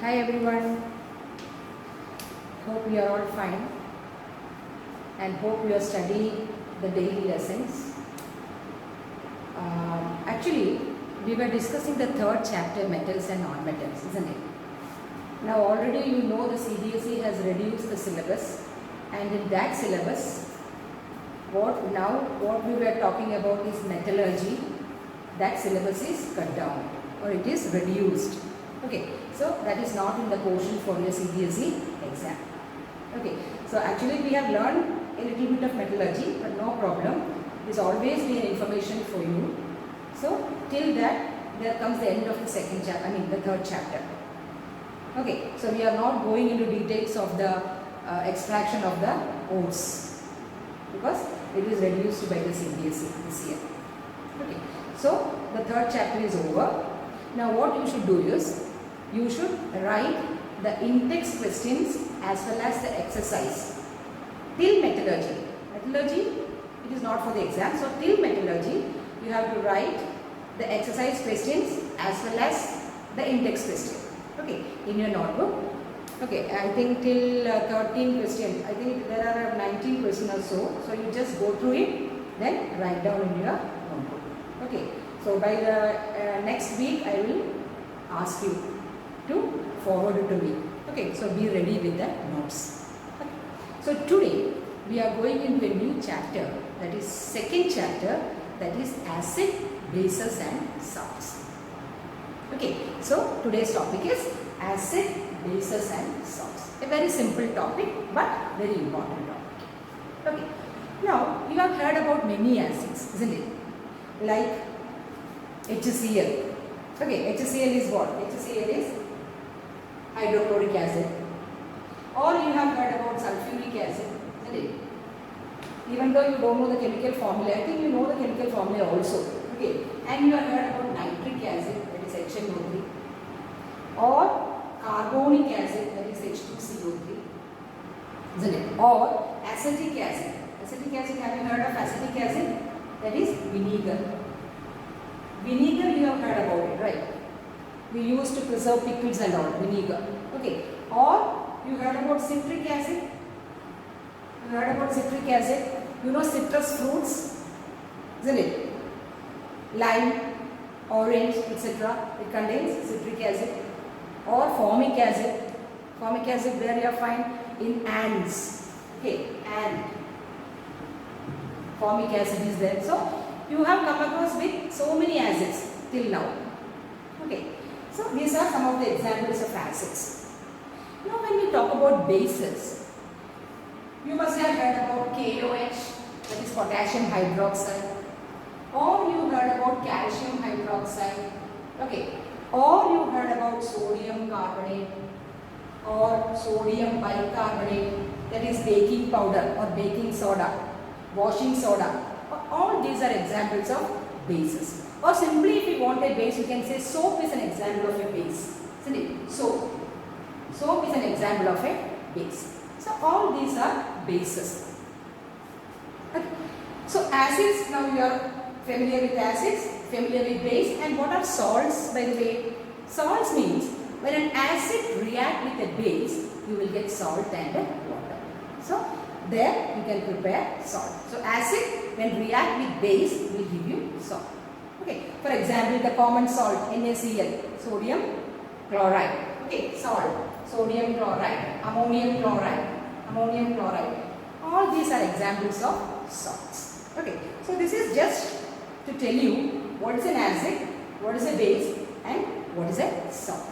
Hi everyone, hope you are all fine and hope you are studying the daily lessons. Actually, we were discussing the third chapter, metals and non-metals, isn't it? Now already you know the CBSE has reduced the syllabus, and in that syllabus, what we were talking about is metallurgy. That syllabus is cut down or it is reduced. Okay, so that is not in the portion for your CBSE exam. Okay, so actually we have learned a little bit of metallurgy, but no problem. It is always be an information for you. So till that, there comes the end of the the third chapter. Okay, so we are not going into details of the extraction of the ores because it is reduced by the CBSE this year. Okay, so the third chapter is over. Now what you should do is, you should write the in-text questions as well as the exercise till metallurgy. Metallurgy, it is not for the exam. So till metallurgy, you have to write the exercise questions as well as the in-text question. Okay, in your notebook. Okay, I think till 13 questions. I think there are 19 questions or so. So you just go through it, then write down in your notebook. Okay, so by the next week, I will ask you to forward it to me. Okay, so be ready with the notes. Okay. So today we are going into a new chapter, that is second chapter, that is acid, bases and salts. Okay, so today's topic is acid, bases and salts. A very simple topic but very important topic. Okay, now you have heard about many acids, isn't it? Like HCl. Okay, HCl is what? HCl is hydrochloric acid. Or you have heard about sulfuric acid, isn't it? Even though you don't know the chemical formula, I think you know the chemical formula also. Okay, and you have heard about nitric acid, that is HNO3, or carbonic acid, that is H2CO3, isn't it? Or acetic acid. Acetic acid, have you heard of acetic acid? That is vinegar. Vinegar, you have heard about it, right? We used to preserve pickles and all, vinegar. Okay. Or you heard about citric acid? You heard about citric acid? You know citrus fruits, isn't it? Lime, orange, etc. It contains citric acid. Or formic acid. Formic acid, where you find in ants. Okay, ant. Formic acid is there. So you have come across with so many acids till now. Okay, so these are some of the examples of acids. Now when we talk about bases, you must have heard about KOH, that is potassium hydroxide, or you heard about calcium hydroxide, okay, or you heard about sodium carbonate or sodium bicarbonate, that is baking powder or baking soda, washing soda. All these are examples of bases. Or simply if you want a base, you can say soap is an example of a base, isn't it? Soap. Soap is an example of a base. So all these are bases. Okay. So acids, now you are familiar with acids, familiar with base, and what are salts, by the way? Salts means when an acid reacts with a base, you will get salt and water. So there you can prepare salt. So acid when react with base will give you salt. Okay. For example, the common salt NaCl, sodium chloride. Okay, salt, sodium chloride, ammonium chloride. All these are examples of salts. Okay. So this is just to tell you what is an acid, what is a base, and what is a salt.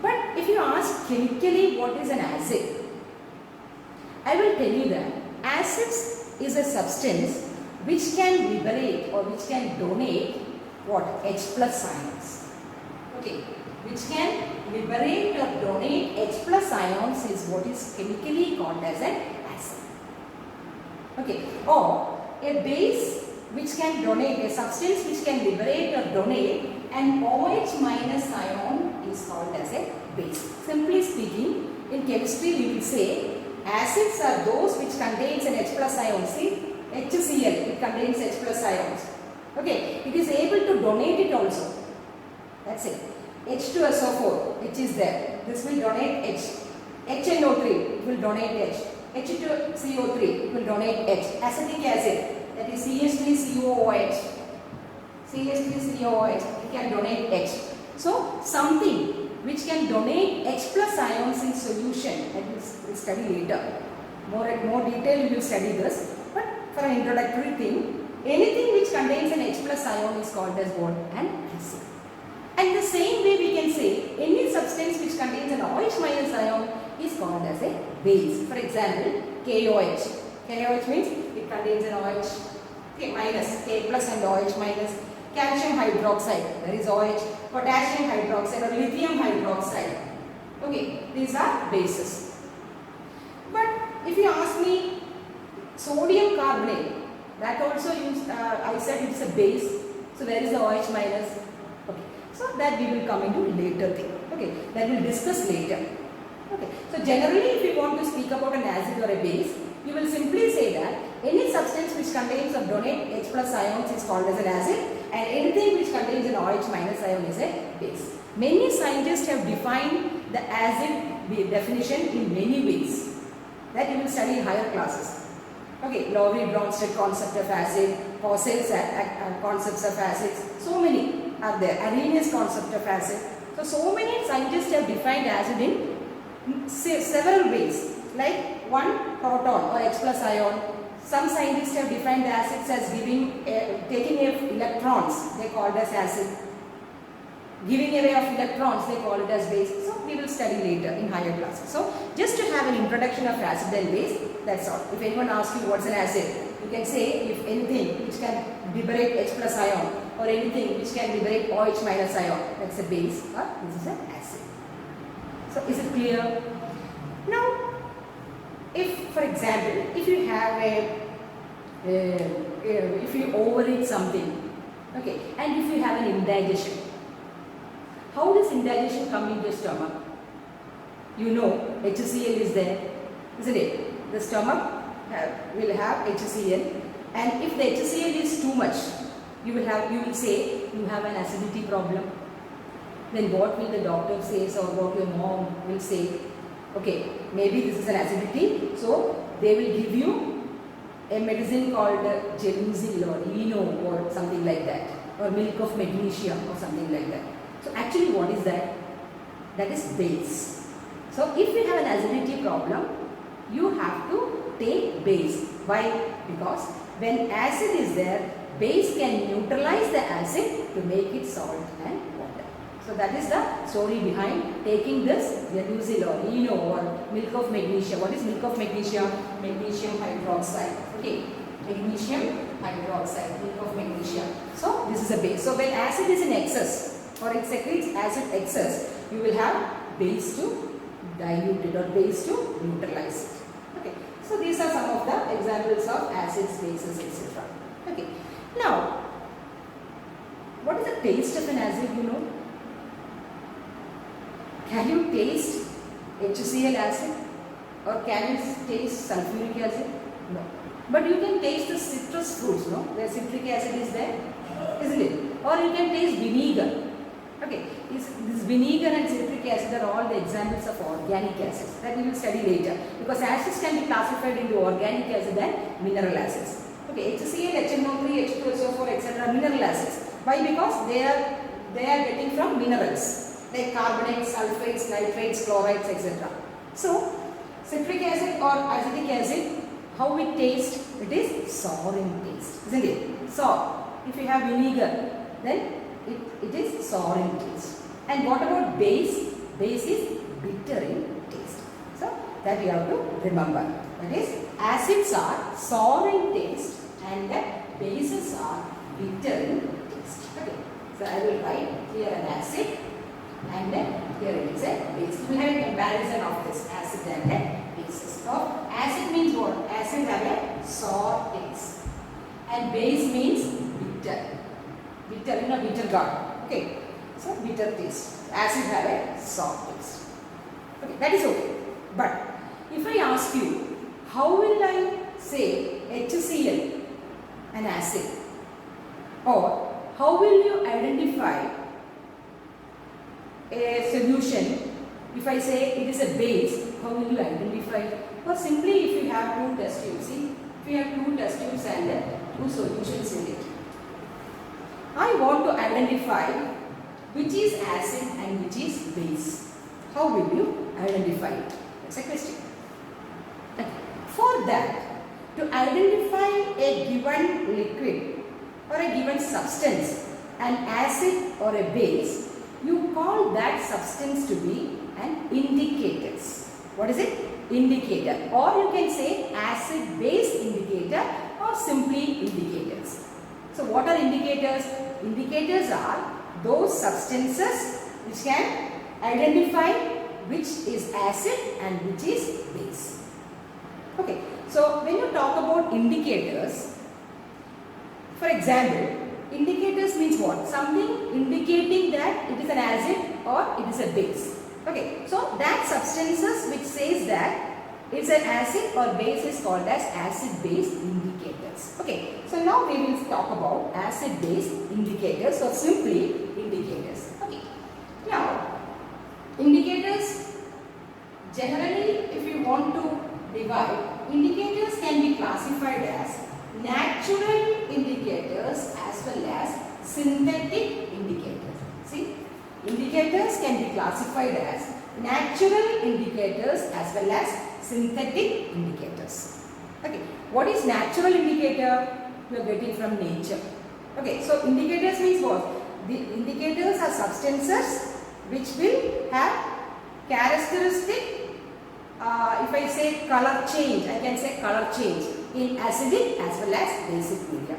But if you ask chemically what is an acid, I will tell you that acids is a substance which can liberate or which can donate what? H plus ions. Okay, which can liberate or donate H plus ions is what is chemically called as an acid. Okay, or a base which can donate, a substance which can liberate or donate an OH minus ion is called as a base. Simply speaking, in chemistry we will say acids are those which contains an H plus ion. See, HCl, it contains H plus ions. Okay, it is able to donate it also. That's it. H2SO4, H is there. This will donate H. HNO3 will donate H. H2CO3 will donate H. Acetic acid, that is CH3COOH. CH3COOH, it can donate H. So something which can donate H plus ions in solution, that we'll study later. More detail we will study this. But for an introductory thing, anything which contains an H plus ion is called as what? An acid. And the same way we can say any substance which contains an OH minus ion is called as a base. For example, KOH. KOH means it contains an OH K minus, K plus and OH minus. Calcium hydroxide, there is OH. Potassium hydroxide or lithium hydroxide. Okay, these are bases. But if you ask me, sodium carbonate, that also I said it's a base. So where is the OH minus? Okay, so that we will come into later thing. Okay, that we'll discuss later. Okay, so generally if you want to speak about an acid or a base, you will simply say that any substance which contains or donate H plus ions is called as an acid, and anything which contains an OH minus ion is a base. Many scientists have defined the acid definition in many ways that you will study in higher classes. Okay, Lowry-Bronsted concept of acid, Possel's concepts of acids, so many are there. Arrhenius concept of acid. So many scientists have defined acid in several ways, like one proton or H plus ion. Some scientists have defined acids as taking away of electrons, they call it as acid. Giving away of electrons, they call it as base. So we will study later in higher classes. So just to have an introduction of acid and base, that's all. If anyone asks you what's an acid, you can say if anything which can liberate H plus ion or anything which can liberate OH minus ion, that's a base or this is an acid. So is it clear? Now, if for example, if you have if you overeat something, okay, and if you have an indigestion, how does indigestion come into your stomach? You know HCl is there, isn't it? The stomach will have HCl, and if the HCl is too much, you will say you have an acidity problem. Then what will the doctor say, or what your mom will say? Okay, maybe this is an acidity, so they will give you a medicine called Gelusil or Eno or something like that, or milk of magnesia or something like that. So actually what is that? That is base. So if you have an acidity problem, you have to take base. Why? Because when acid is there, base can neutralize the acid to make it salt and water. So that is the story behind taking this Gelusil or Eno or milk of magnesia. What is milk of magnesia? Magnesium hydroxide. Okay, magnesium hydroxide, milk of magnesia. So this is a base. So when acid is in excess or it secretes acid excess, you will have base to dilute it or base to neutralize it. Okay, so these are some of the examples of acids, bases, etc. Okay, now what is the taste of an acid? You know, can you taste HCl acid or can you taste sulfuric acid? No. But you can taste the citrus fruits, no? Where citric acid is there, isn't it? Or you can taste vinegar. Okay, this vinegar and citric acid are all the examples of organic acids that we will study later, because acids can be classified into organic acid and mineral acids. Okay, HCl, HNO3, H2SO4, etc. are mineral acids. Why? Because they are getting from minerals like carbonates, sulfates, nitrates, chlorides, etc. So citric acid or acetic acid, how it tastes? It is sour in taste, isn't it? Sour. If you have vinegar, then it is sour in taste. And what about base? Base is bitter in taste. So that you have to remember. That is, acids are sour in taste and bases are bitter in taste. Okay. So I will write here an acid and here it is a base. We have a comparison of this acid and bases. So acid means what? Acid have a sour taste and base means bitter. Bitter in a bitter gourd. Okay. So bitter taste. Acid have a sour taste. Okay, that is okay. But if I ask you, how will I say HCl an acid? Or how will you identify a solution, if I say it is a base, how will you identify? Or simply if you have two test tubes, see, if you have two test tubes and two solutions in it, I want to identify which is acid and which is base. How will you identify it? That's a question. Okay. For that, to identify a given liquid or a given substance, an acid or a base, you call that substance to be an indicators. What is it? Indicator. Or you can say acid-base indicator or simply indicators. So what are indicators? Indicators are those substances which can identify which is acid and which is base. Okay. So when you talk about indicators, for example, indicators means what? Something indicating that it is an acid or it is a base. Okay, so that substances which says that it's an acid or base is called as acid-base indicators. Okay, so now we will talk about acid-base indicators or simply indicators. Okay, now indicators, generally if you want to divide, indicators can be classified as natural indicators as well as synthetic indicators. See, indicators can be classified as natural indicators as well as synthetic indicators. Okay, what is natural indicator? You are getting from nature. Okay, so indicators means what? The indicators are substances which will have characteristic, if I say color change, I can say color change in acidic as well as basic media.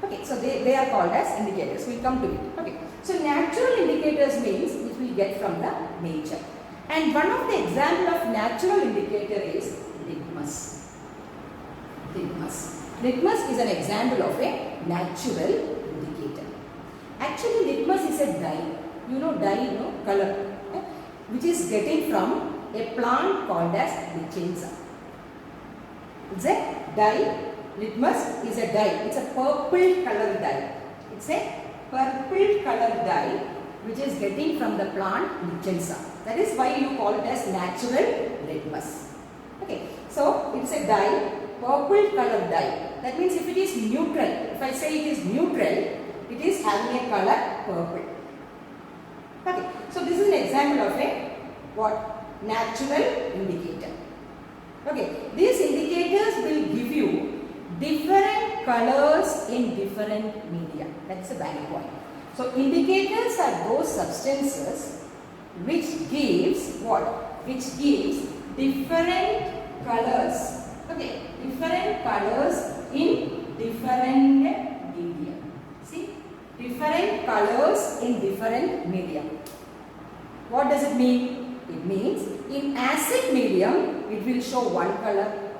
Okay, so they are called as indicators. We will come to it. Okay, so natural indicators means which we get from the nature. And one of the example of natural indicator is litmus. Litmus is an example of a natural indicator. Actually, litmus is a dye. You know dye, you know, color, okay, which is getting from a plant called as lichenza. It's a dye. Litmus is a dye. It's a purple color dye. It's a purple color dye which is getting from the plant lichenza. That is why you call it as natural litmus. Okay. So it's a dye, purple color dye. That means if it is neutral, if I say it is neutral, it is having a color purple. Okay. So this is an example of a what? Natural indicator. Okay. These indicators will give you different colors in different media. That's a valid point. So indicators are those substances which gives what? Which gives different colors. Okay, different colors in different media. See, different colors in different media. What does it mean? It means in acid medium it will show one color,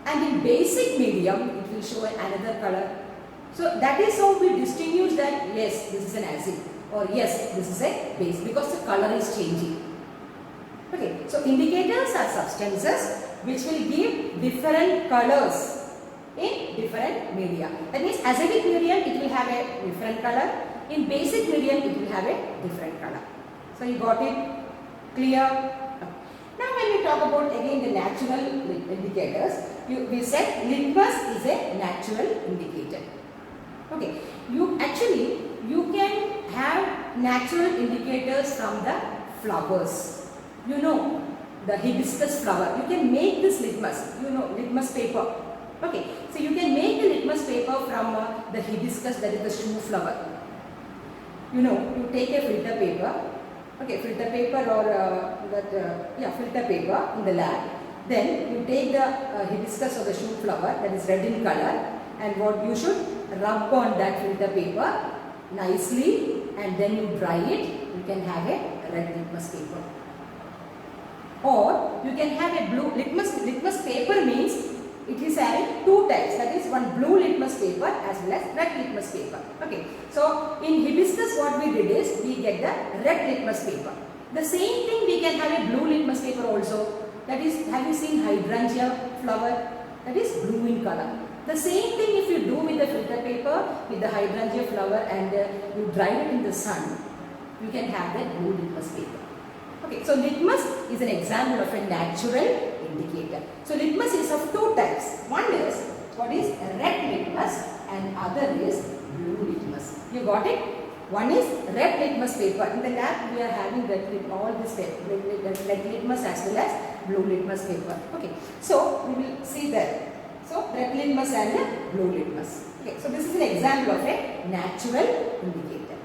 and in basic medium it will show another color. So that is how we distinguish that yes, this is an acid or yes, this is a base, because the color is changing. Okay, so indicators are substances which will give different colors in different media. That means acidic medium it will have a different color, in basic medium it will have a different color. So you got it clear? Now when we talk about again the natural indicators, we said litmus is a natural indicator. Okay, you can have natural indicators from the flowers. You know the hibiscus flower. You can make this litmus. You know litmus paper. Okay, so you can make the litmus paper from the hibiscus, that is the shoe flower. You know, you take a filter paper. Okay, filter paper or filter paper in the lab. Then you take the hibiscus or the shoe flower that is red in color, and what you should rub on that filter paper nicely, and then you dry it. You can have a red litmus paper. Or you can have a blue litmus paper means it is having two types, that is one blue litmus paper as well as red litmus paper. Okay, so in hibiscus what we did is we get the red litmus paper. The same thing we can have a blue litmus paper also, that is, have you seen hydrangea flower? That is blue in color. The same thing if you do with the filter paper, with the hydrangea flower, and you dry it in the sun, you can have the blue litmus paper. Okay, so litmus is an example of a natural indicator. So litmus is of two types. One is what is red litmus and other is blue litmus. You got it? One is red litmus paper. In the lab we are having all this red litmus as well as blue litmus paper. Okay, so we will see that. So red litmus and blue litmus. Okay, so this is an example of a natural indicator.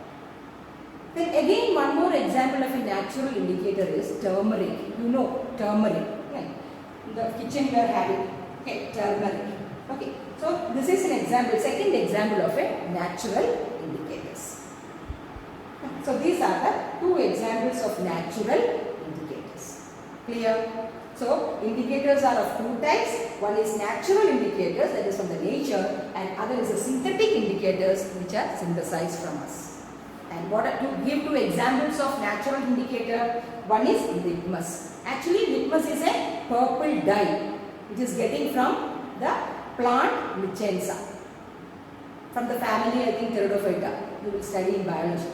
Then again one more example of a natural indicator is turmeric. You know turmeric. Okay. In the kitchen we are having turmeric. Okay, so this is an example, second example of a natural indicators. So these are the two examples of natural indicators. Clear? So indicators are of two types. One is natural indicators, that is from the nature, and other is the synthetic indicators which are synthesized from us. And what are to give two examples of natural indicator? One is litmus. Actually litmus is a purple dye which is getting from the plant Lichenza. From the family I think Pteridophyta. You will study in biology.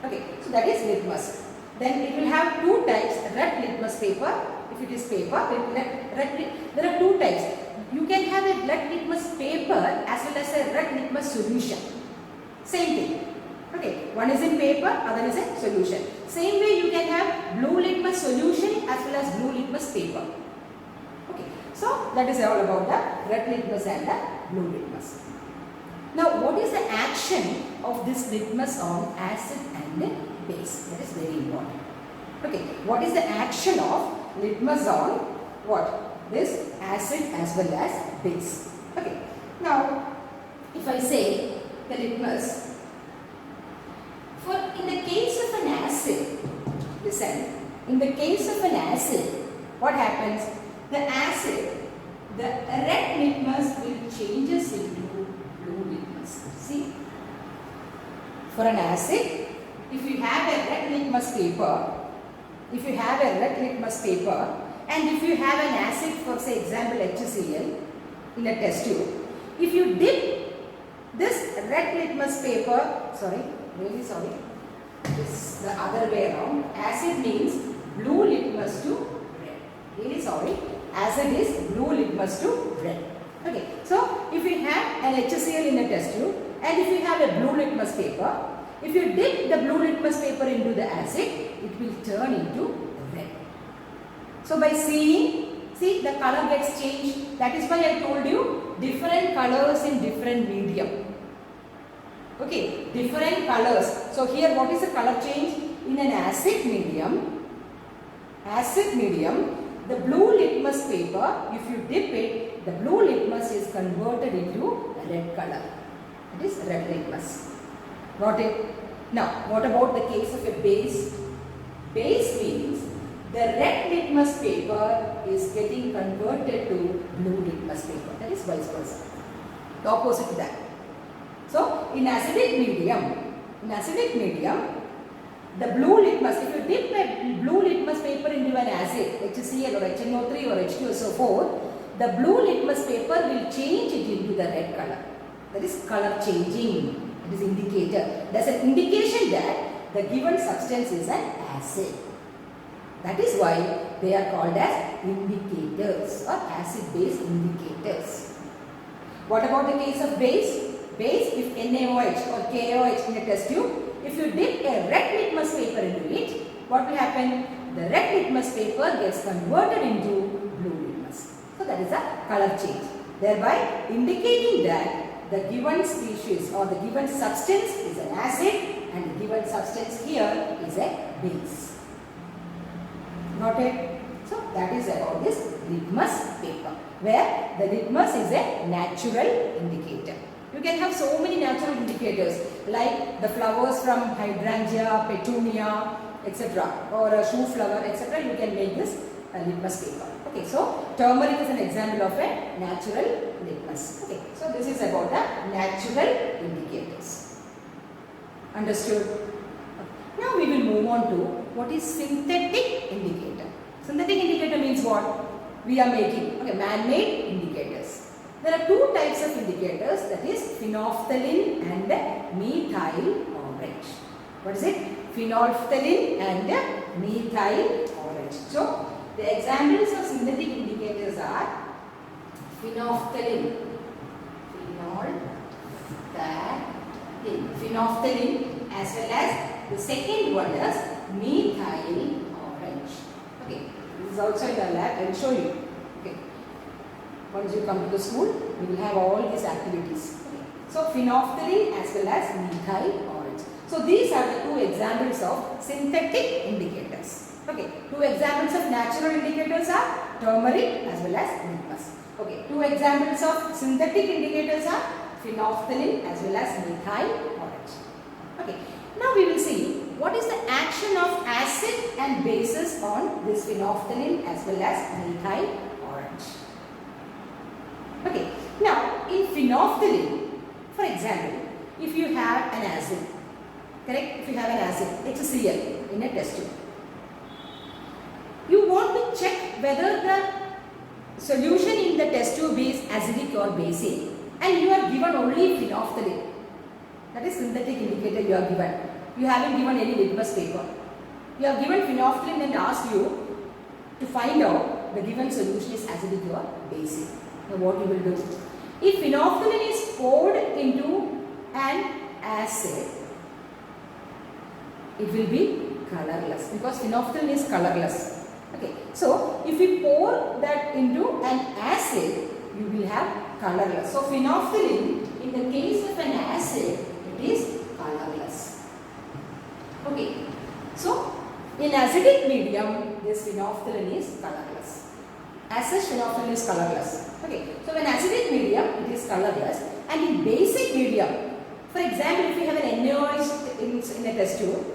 Okay, so that is litmus. Then it will have two types, red litmus paper. If it is paper, there are two types. You can have a red litmus paper as well as a red litmus solution. Same thing. Okay, one is in paper, other is in solution. Same way you can have blue litmus solution as well as blue litmus paper. Okay, so that is all about the red litmus and the blue litmus. Now, what is the action of this litmus on acid and base? That is very important. Okay, what is the action of litmus on what? This acid as well as base. Okay, now if I say the litmus, in the case of an acid, listen, in the case of an acid, what happens? The acid, the red litmus will changes into blue litmus. See, for an acid, if you have a red litmus paper, and if you have an acid, for say example HCl in a test tube, if you dip this red litmus paper, this the other way around, acid means blue litmus to red. Acid is blue litmus to red. Okay, so if you have an HCl in a test tube and if you have a blue litmus paper, if you dip the blue litmus paper into the acid, it will turn into red. So by seeing, see the color gets changed. That is why I told you different colors in different medium. Okay, different colors. So here what is the color change? In an acid medium, the blue litmus paper, if you dip it, the blue litmus is converted into red color. It is red litmus. Got it? Now, what about the case of a base? Base means the red litmus paper is getting converted to blue litmus paper. That is vice versa. The opposite to that. So, in acidic medium, the blue litmus, if you dip a blue litmus paper into an acid, HCl or HNO3 or H2SO4, the blue litmus paper will change it into the red color. That is color changing. It is indicator. That's an indication that the given substance is an acid. That is why they are called as indicators or acid-base indicators. What about the case of base? Base, if NaOH or KOH in a test tube, if you dip a red litmus paper into it, what will happen? The red litmus paper gets converted into blue litmus. So that is a color change. Thereby indicating that the given species or the given substance is an acid and the given substance here is a base. Got it? So that is about this litmus paper, where the litmus is a natural indicator. You can have so many natural indicators like the flowers from hydrangea, petunia, etc. or a shoe flower, etc. You can make this litmus paper. Okay, so turmeric is an example of a natural litmus. Okay, so this is about the natural indicators. Understood? Now we will move on to what is synthetic indicator. Synthetic indicator means what? We are making man-made indicators. There are two types of indicators, that is phenolphthalein and methyl orange. What is it? phenolphthalein and methyl orange. So the examples of synthetic indicators are phenolphthalein, phenolphthalein, as well as the second one is methyl orange. Okay, this is also in the lab. I will show you. Okay, once you come to the school, you will have all these activities. Okay. So phenolphthalein as well as methyl orange. So these are the two examples of synthetic indicators. Okay, two examples of natural indicators are turmeric as well as litmus. Okay, two examples of synthetic indicators are phenolphthalein as well as methyl orange. Okay, now we will see what is the action of acid and bases on this phenolphthalein as well as methyl orange. Okay, now in phenolphthalein, for example, if you have an acid, correct? If you have an acid, HCl in a test tube, you want to check whether the solution in the test tube is acidic or basic, and you are given only phenolphthalein. That is synthetic indicator you are given. You haven't given any litmus paper. You have given phenolphthalein and asked you to find out the given solution is acidic or basic. Now what you will do? If phenolphthalein is poured into an acid, it will be colorless because phenolphthalein is colorless. Okay, so if we pour that into an acid, you will have colorless. So phenolphthalein, in the case of an acid, it is colorless. Okay, so in acidic medium, this phenolphthalein is colorless. As such, phenolphthalein is colorless. Okay, so in acidic medium, it is colorless, and in basic medium, for example, if you have an NaOH in a test tube,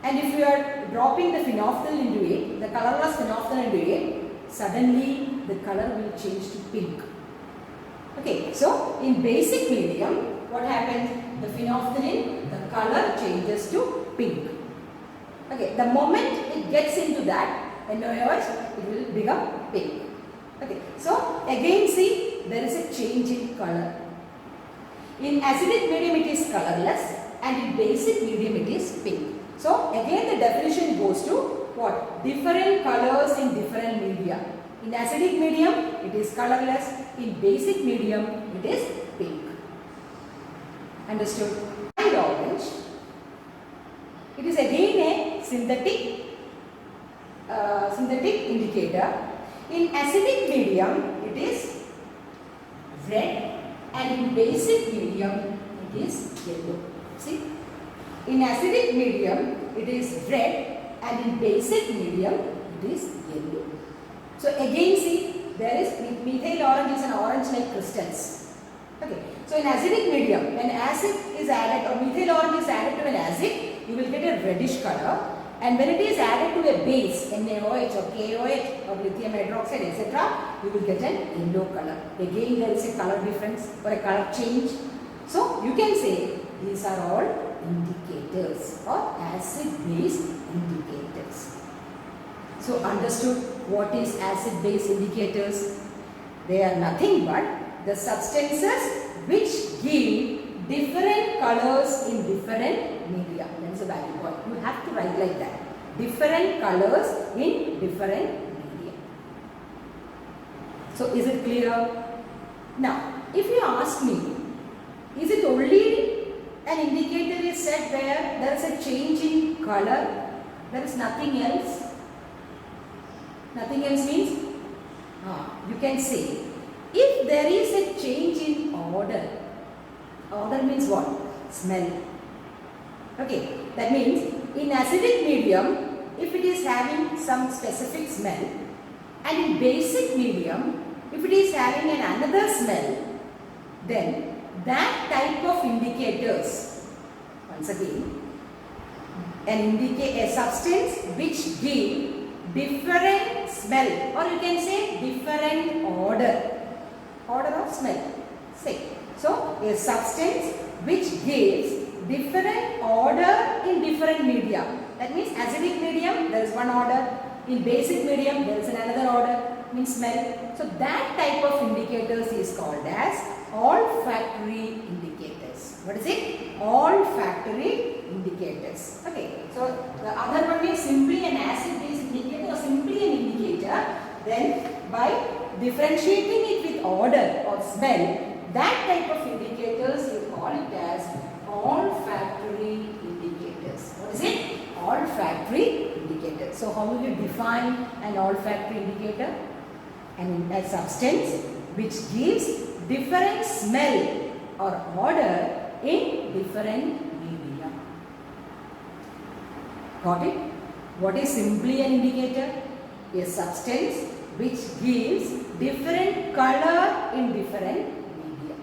and if you are dropping the phenolphthalein into it, the colorless phenolphthalein into it, suddenly the color will change to pink. Okay, so in basic medium, what happens? The phenolphthalein, the color changes to pink. Okay, the moment it gets into that NaOH, it will become pink. Okay, so again see, there is a change in color. In acidic medium, it is colorless, and in basic medium, it is pink. So again the definition goes to what? Different colors in different media. In acidic medium, it is colorless. In basic medium, it is pink. Understood? Methyl orange, it is again a synthetic indicator. In acidic medium, it is red, and in basic medium, it is yellow. See? In acidic medium, it is red, and in basic medium, it is yellow. So again see, there is methyl orange is an orange-like crystals. Okay. So in acidic medium, when acid is added or methyl orange is added to an acid, you will get a reddish color. And when it is added to a base, NaOH or KOH or lithium hydroxide, etc., you will get an yellow color. Again, there is a color difference or a color change. So you can say these are all indicators or acid-base indicators. So understood what is acid-base indicators? They are nothing but the substances which give different colors in different media. That is a value point. You have to write like that. Different colors in different media. So is it clear? Now, if you ask me, is it only an indicator is set where there is a change in color? There is nothing else. Nothing else means you can say if there is a change in odor. Odor means what? Smell. Okay, that means in acidic medium, if it is having some specific smell, and in basic medium, if it is having another smell, then that type of indicators, once again, a substance which give different smell, or you can say different order of smell. Say, so a substance which gives different order in different media. That means acidic medium there is one order, in basic medium there is another order, means smell. So that type of indicators is called as olfactory indicators. What is it? Olfactory indicators. Okay. So the other one is simply an acid-base indicator or simply an indicator. Then by differentiating it with odor or smell, that type of indicators you call it as olfactory indicators. What is it? Olfactory indicator. So how will you define an olfactory indicator? A substance which gives different smell or odor in different media. Got it? What is simply an indicator? A substance which gives different color in different media.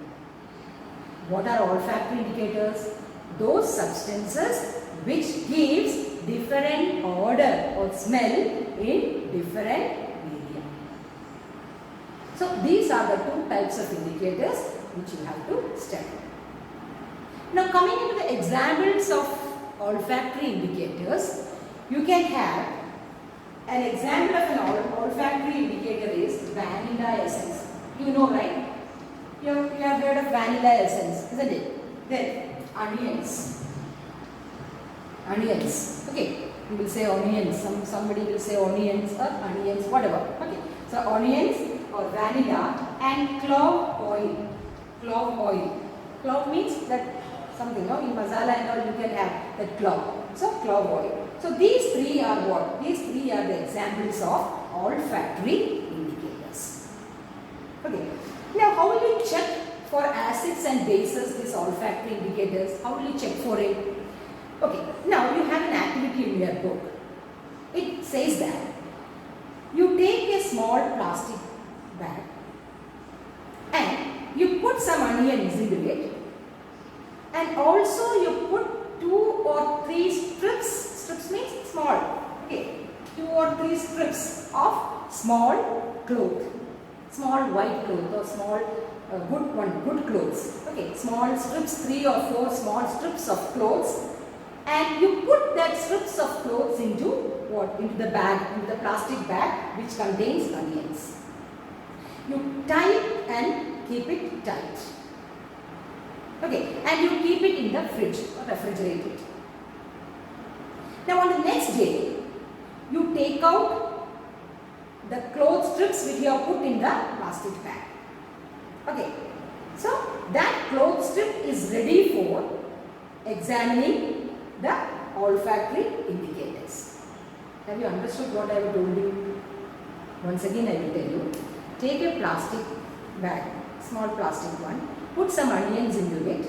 What are olfactory indicators? Those substances which gives different odor or smell in different media. So these are the two types of indicators which you have to study. Now coming into the examples of olfactory indicators, you can have an example of an olfactory indicator is vanilla essence. You know, right? You have heard of vanilla essence, isn't it? Then onions. Onions. Okay. You will say onions. Somebody will say onions or onions, whatever. Okay. So onions or vanilla and clove oil. Clove oil. Clove means that something, no? In masala and all you can have that clove. So clove oil. So these three are what? These three are the examples of olfactory indicators. Okay. Now how will you check for acids and bases, these olfactory indicators? How will you check for it? Okay. Now you have an activity in your book. It says that you take a small plastic bag and you put some onions into it, and also you put 2 or 3 strips. Strips means small. Okay. 2 or 3 strips of small cloth. Small white cloth or small good clothes. Okay. Small strips, 3 or 4 small strips of clothes, and you put that strips of clothes into what? Into the bag, into the plastic bag which contains onions. You tie it and keep it tight. Okay, and you keep it in the fridge or refrigerate it. Now on the next day, you take out the cloth strips which you have put in the plastic bag. Okay, so that cloth strip is ready for examining the olfactory indicators. Have you understood what I have told you? Once again I will tell you. Take a plastic bag, small plastic one. Put some onions into it.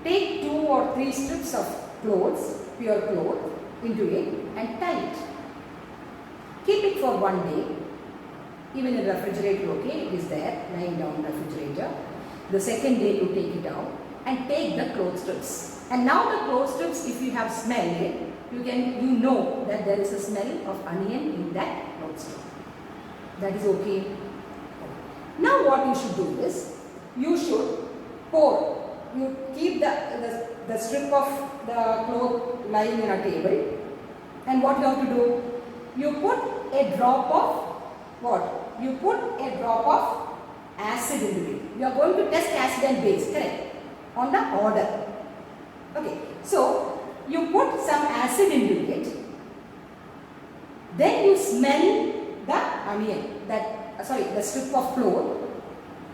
Take 2 or 3 strips of clothes, pure cloth, into it and tie it. Keep it for 1 day. Even in the refrigerator, okay, it is there, lying down in the refrigerator. The second day you take it out and take the cloth strips. And now the cloth strips, if you have smelled it, you know that there is a smell of onion in that cloth strip. That is okay. Now what you should do is, you should pour. You keep the strip of the cloth lying on a table, and what you have to do? You put a drop of what? You put a drop of acid into it. You are going to test acid and base, correct? On the order. Okay. So you put some acid into it. Then you smell the onion. The strip of cloth.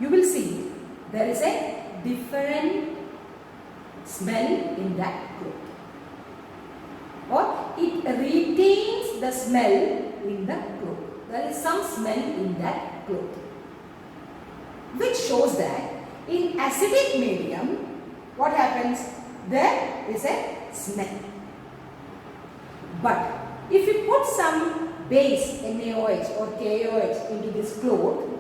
You will see there is a different smell in that cloth, or it retains the smell in the cloth. There is some smell in that cloth, which shows that in acidic medium, what happens? There is a smell. But if you put some base, NaOH or KOH into this cloth,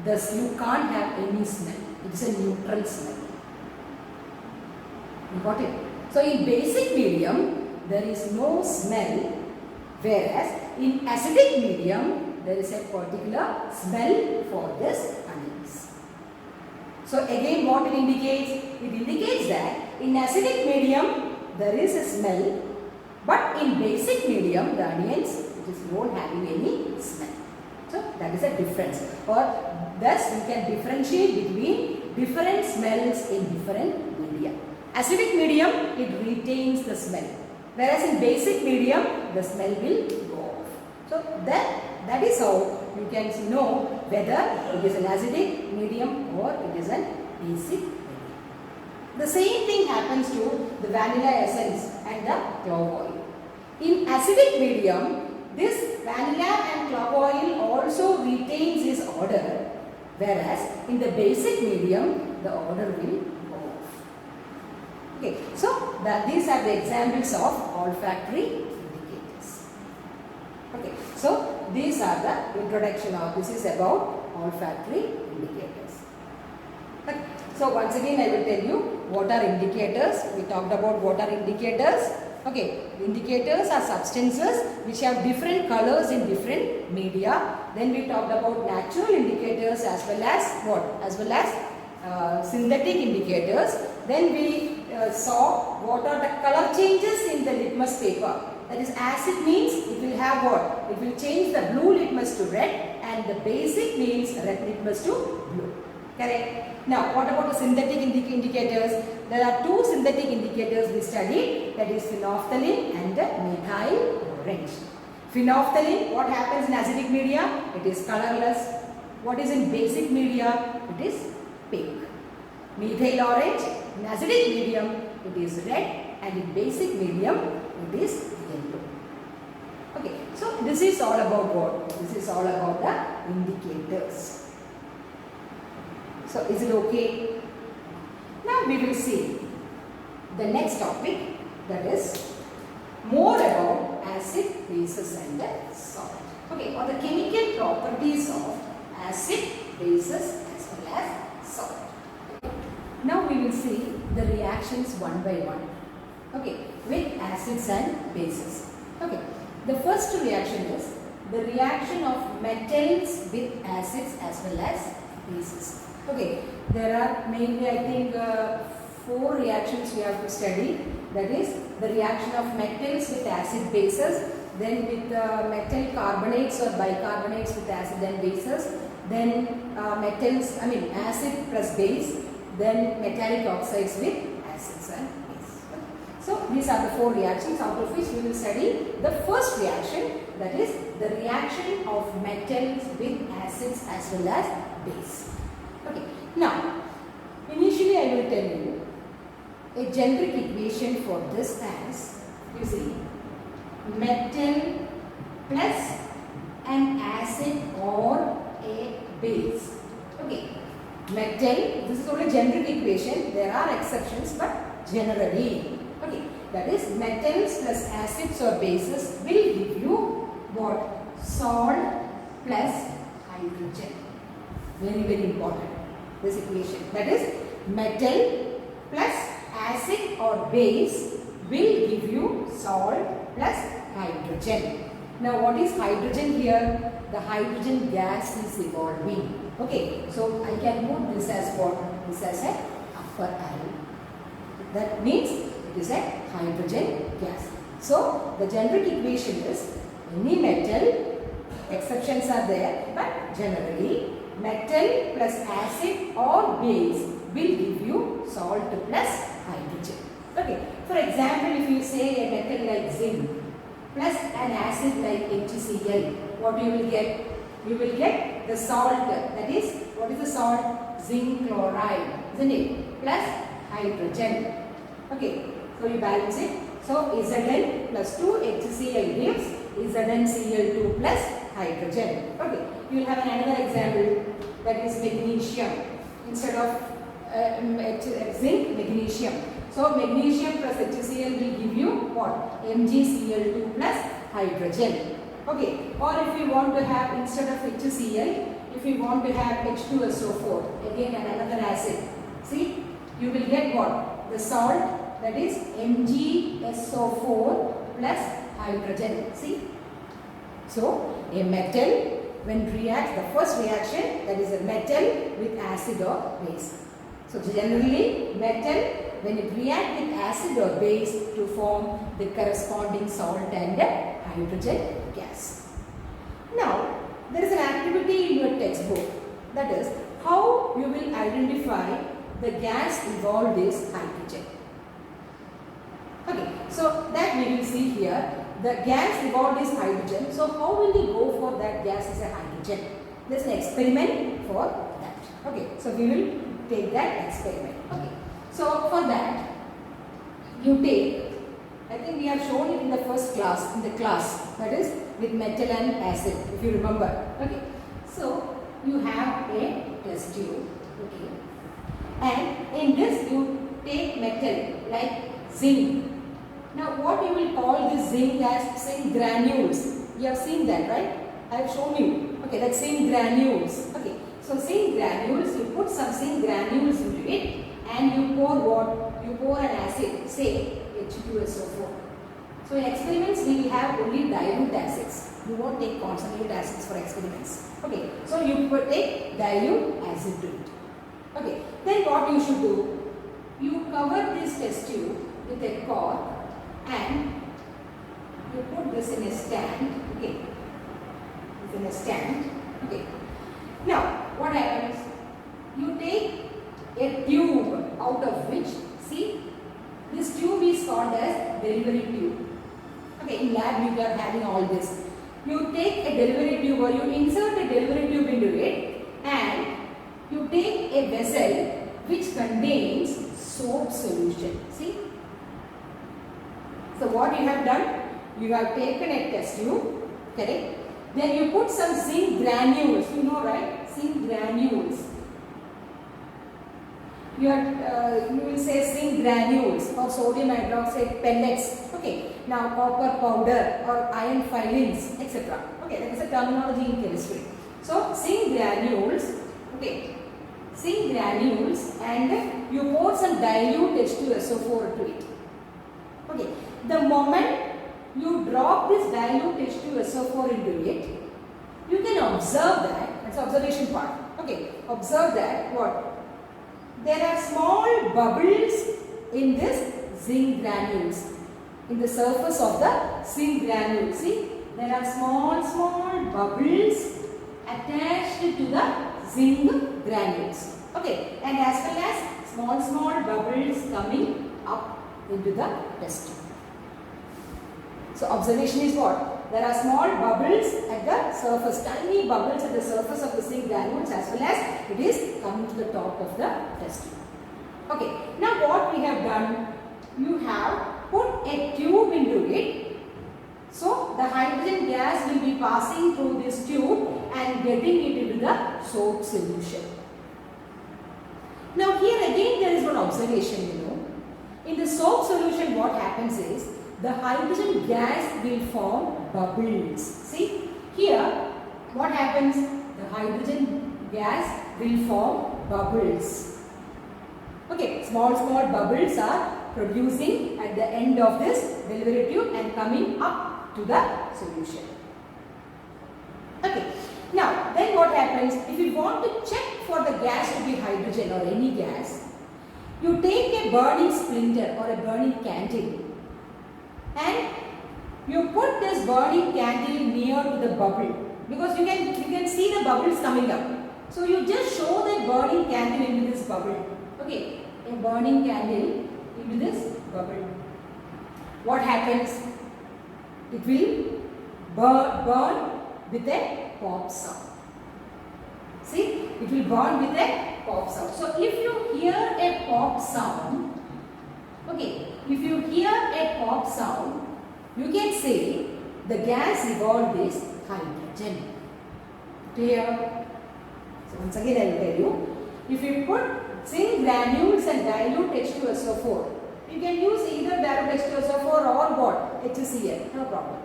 thus you can't have any smell. It's a neutral smell. You got it? So in basic medium, there is no smell, whereas in acidic medium, there is a particular smell for this onions. So again, what it indicates? It indicates that in acidic medium, there is a smell, but in basic medium, the onions, it is not having any smell. So that is a difference. Or thus we can differentiate between different smells in different media. Acidic medium, it retains the smell. Whereas in basic medium, the smell will go off. So that is how you can know whether it is an acidic medium or it is an basic medium. The same thing happens to the vanilla essence and the clove oil. In acidic medium, this vanilla and clove oil also retains its odor, whereas in the basic medium, the odor will go off. Okay, so these are the examples of olfactory indicators. Okay, so these are the introduction of, this is about olfactory indicators. Okay. So once again I will tell you what are indicators. We talked about what are indicators. Okay, indicators are substances which have different colors in different media. Then we talked about natural indicators as well as what? As well as synthetic indicators. Then we saw what are the color changes in the litmus paper. That is, acid means it will have what? It will change the blue litmus to red, and the basic means red litmus to blue. Correct? Now, what about the synthetic indicators? There are two synthetic indicators we studied, that is phenolphthalein and methyl orange. Phenolphthalein, what happens in acidic media? It is colorless. What is in basic media? It is pink. Methyl orange, in acidic medium, it is red, and in basic medium, it is yellow. Okay, so this is all about what? This is all about the indicators. So is it okay? Now we will see the next topic, that is more about acid, bases and salt. Okay, or the chemical properties of acid, bases as well as salt. Now we will see the reactions one by one. Okay, with acids and bases. Okay, the first reaction is the reaction of metals with acids as well as bases. Okay, there are mainly I think 4 reactions we have to study. That is the reaction of metals with acid bases, then with metal carbonates or bicarbonates with acid and bases, then acid plus base, then metallic oxides with acids and bases. So these are the 4 reactions, out of which we will study the first reaction, that is the reaction of metals with acids as well as base. Okay. Now, initially I will tell you a generic equation for this as, you see, metal plus an acid or a base. Okay. Metal, this is only generic equation, there are exceptions, but generally, okay, that is metals plus acids or bases will give you what? Salt plus hydrogen. Very, very important, this equation. That is, metal plus acid or base will give you salt plus hydrogen. Now, what is hydrogen here? The hydrogen gas is evolving. Okay, so I can put this as what? This as a upper arrow. That means it is a hydrogen gas. So, the generic equation is any metal, exceptions are there, but generally metal plus acid or base will give you salt plus hydrogen. Okay. For example, if you say a metal like zinc plus an acid like HCl, what you will get? You will get the salt, that is, what is the salt? Zinc chloride, isn't it? Plus hydrogen. Okay. So you balance it. So Zn plus 2 HCl gives ZnCl2 plus hydrogen. Okay. You will have another example, that is magnesium. Instead of zinc, magnesium. So magnesium plus HCl will give you what? MgCl2 plus hydrogen. Okay. Or if you want to have, instead of HCl, if you want to have H2SO4, again another acid. See, you will get what? The salt, that is MgSO4 plus hydrogen. See. So a metal, when reacts, the first reaction, that is a metal with acid or base. So generally metal, when it reacts with acid or base to form the corresponding salt and hydrogen gas. Now, there is an activity in your textbook, that is how you will identify the gas evolved is hydrogen. Okay, so that we will see here. The gas evolved is hydrogen. So how will we go for that gas as a hydrogen? There's an experiment for that. Okay, so we will take that experiment. Okay, so for that you take, I think we have shown it in the first class, that is with metal and acid, if you remember. Okay, so you have a test tube. Okay, and in this you take metal like zinc. Now what you will call this zinc as zinc granules. You have seen that, right? I have shown you. Okay, that's zinc granules. Okay, so zinc granules, you put some zinc granules into it and you pour what? You pour an acid, say H2SO4. So in experiments we will have only dilute acids. You won't take concentrated acids for experiments. Okay, so you take dilute acid to it. Okay, then what you should do? You cover this test tube with a cork and you put this in a stand. Okay, it's in a stand. Okay, now what happens? You take a tube out of which, see, this tube is called as delivery tube. Okay, in lab you are having all this. You take a delivery tube or you insert a delivery tube into it and you take a vessel which contains soap solution. See? So what you have done? You have taken a test tube, correct? Then you put some zinc granules, you know, right? Zinc granules. You will say zinc granules or sodium hydroxide pellets. Okay. Now copper powder or iron filings, etc. Okay, that is a terminology in chemistry. So zinc granules. Okay. Zinc granules and you pour some dilute H2SO4 to it. Okay. The moment you drop this dilute H2SO4 into it, you can observe that. That's the observation part. Okay. Observe that what? There are small bubbles in this zinc granules. In the surface of the zinc granules. See, there are small bubbles attached to the zinc granules. Okay, and as well as small bubbles coming up into the test tube. So observation is what? There are small bubbles at the surface, tiny bubbles at the surface of the zinc granules as well as it is coming to the top of the test tube. Okay, now what we have done, you have put a tube into it. So the hydrogen gas will be passing through this tube and getting it into the soap solution. Now here again there is one observation, you know. In the soap solution what happens is the hydrogen gas will form bubbles. See here what happens? The hydrogen gas will form bubbles. Okay, small bubbles are producing at the end of this delivery tube and coming up to the solution. Okay, now then what happens? If you want to check for the gas to be hydrogen or any gas, you take a burning splinter or a burning candle and you put this burning candle near to the bubble because you can see the bubbles coming up. So you just show that burning candle into this bubble. Okay, a burning candle into this bubble. What happens? It will burn with a pop sound. See, it will burn with a pop sound. So if you hear a pop sound, okay, if you hear a pop sound, you can say the gas evolved is hydrogen. Clear? So once again I will tell you, if you put zinc granules and dilute H2SO4, you can use either dilute H2SO4 or what? HCl, no problem.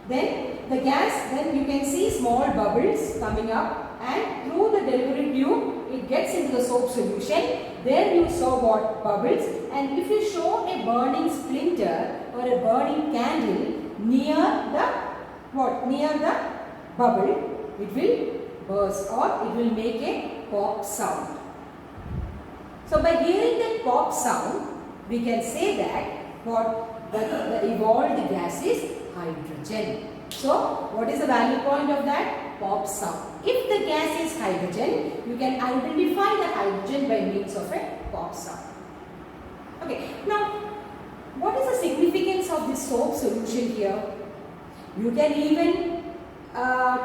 Then the gas, then you can see small bubbles coming up and through the delivery tube it gets into the soap solution. There you saw what? Bubbles. And if you show a burning splinter or a burning candle near the what? Near the bubble, it will burst or it will make a pop sound. So by hearing that pop sound, we can say that what the evolved gas is hydrogen. So what is the value point of that? pops out. If the gas is hydrogen, you can identify the hydrogen by means of a pops out. Okay, now what is the significance of this soap solution here? You can even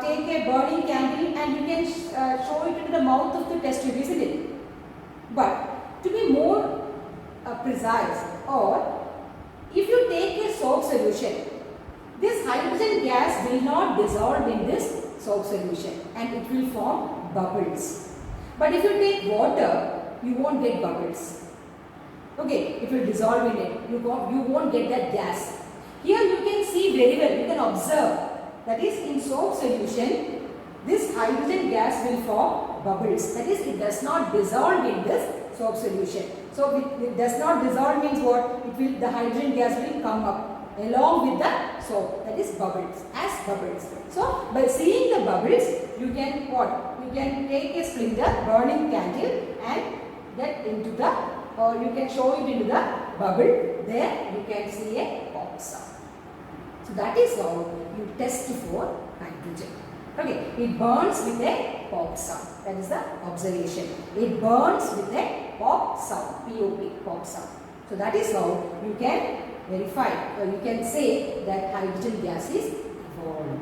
take a burning candle and you can show it into the mouth of the test tube, isn't it? But to be more precise, or if you take a soap solution, this hydrogen gas will not dissolve in this soap solution and it will form bubbles. But if you take water, you won't get bubbles. Okay, it will dissolve in it. You won't get that gas. Here you can see very well, you can observe that is in soap solution, this hydrogen gas will form bubbles. That is, it does not dissolve in this soap solution. So it does not dissolve means what? The hydrogen gas will come up along with the soap, that is bubbles, as bubbles. So by seeing the bubbles, you can what? You can take a splinter, burning candle and get into the, or you can show it into the bubble. There you can see a pop sound. So that is how you test for hydrogen. Okay, it burns with a pop sound. That is the observation. It burns with a pop sound, POP, pop sound. So that is how you can verify, or you can say that hydrogen gas is evolved.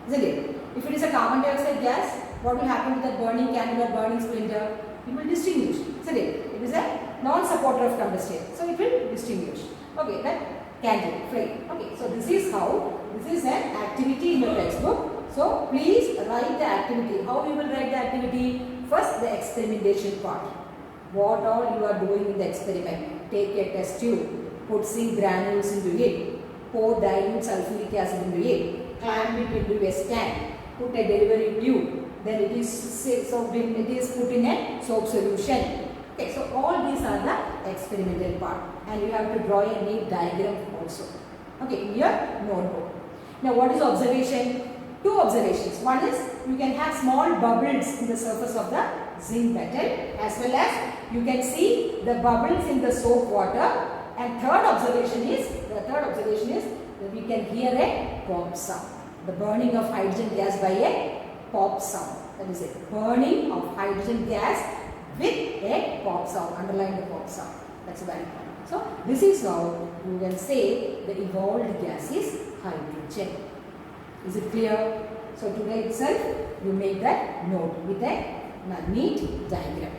Isn't it? If it is a carbon dioxide gas, what will happen to that burning candle or burning splinter? It will distinguish. Isn't it? It is a non-supporter of combustion. So it will distinguish. Okay, that candle, flame. Okay, so this is how, this is an activity in your textbook. So please write the activity. How you will write the activity? First, the experimentation part. What all you are doing in the experiment. Take a test tube. Put zinc granules into it, pour dilute sulfuric acid into it, clamp it into a stand, put a delivery tube, then it is put in a soap solution. Okay, so all these are the experimental part, and you have to draw a neat diagram also. Okay, in your notebook. Now what is observation? Two observations. One is you can have small bubbles in the surface of the zinc metal, as well as you can see the bubbles in the soap water. And third observation is that we can hear a pop sound. The burning of hydrogen gas by a pop sound. That is it. Burning of hydrogen gas with a pop sound. Underline the pop sound. That's very important. So this is how you can say the evolved gas is hydrogen. Is it clear? So today itself you make that note with a neat diagram.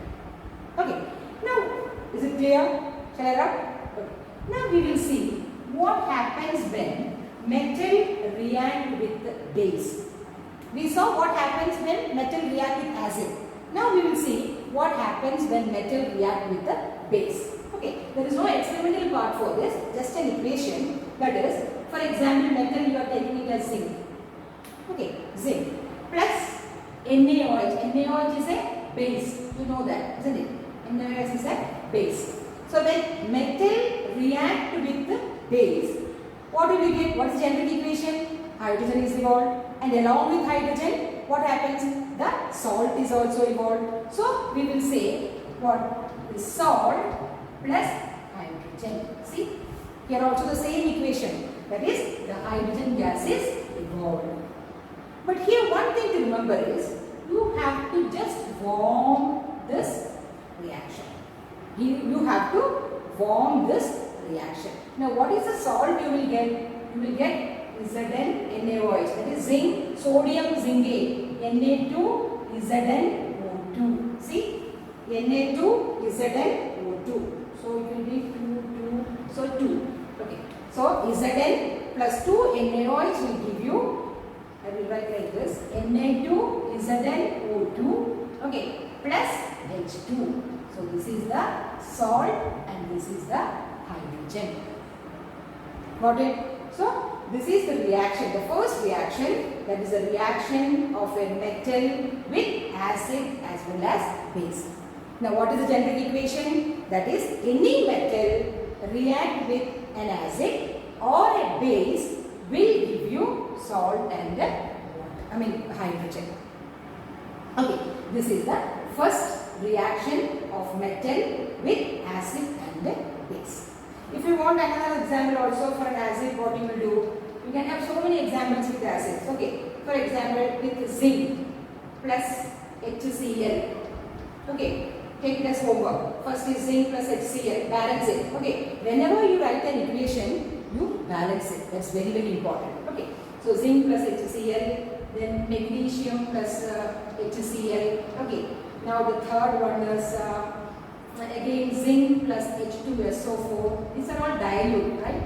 Okay. Now is it clear? Shall I wrap? Now we will see what happens when metal react with base. We saw what happens when metal react with acid. Now we will see what happens when metal react with the base. Okay, there is no experimental part for this, just an equation. That is, for example, metal you are taking it as zinc. Okay, zinc plus NaOH. NaOH is a base. You know that, isn't it? NaOH is a base. So when metal react with the base, what will we get? What is generic equation? Hydrogen is evolved, and along with hydrogen, what happens? The salt is also evolved. So we will say what is salt plus hydrogen. See, here also the same equation. That is, the hydrogen gas is evolved. But here one thing to remember is you have to just warm this reaction. You have to warm this reaction. Now what is the salt you will get? You will get ZnNaOH, that is zinc, sodium zincate, Na2 ZnO2. See, Na2 ZnO2. So it will be 2, so 2. Okay. So Zn plus 2 NaOH will give you, I will write like this, Na2 ZnO2, okay, plus H2. So this is the salt and this is the hydrogen. Got it? So this is the reaction. The first reaction, that is the reaction of a metal with acid as well as base. Now what is the generic equation? That is, any metal react with an acid or a base will give you salt and hydrogen. Okay, this is the first reaction of metal with acid and base. If you want another example also for an acid, what you will do? You can have so many examples with acids. Okay, for example, with zinc plus HCl. Okay, take it as homework. First is zinc plus HCl, balance it. Okay, whenever you write an equation, you balance it. That's very, very important. Okay, so zinc plus HCl, then magnesium plus HCl. Okay, now the third one is again zinc plus H2SO4. These are all dilute, right?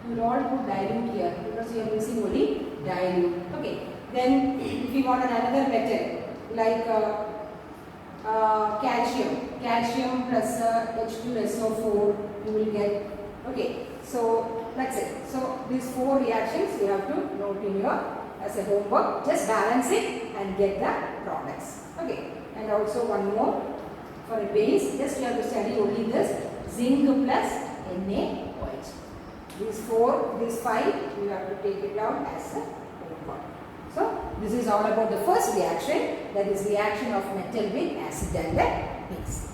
You will all put dilute here because you are using only dilute. Okay, then if you want another metal like calcium plus H2SO4, you will get. Okay, so that's it. So these 4 reactions you have to note in your as a homework. Just balance it and get the products. Okay, and also one more for a base. Just you have to study only this zinc plus NaOH. These 5 you have to take it down as a homework. So this is all about the first reaction, that is reaction of metal with acid and the base.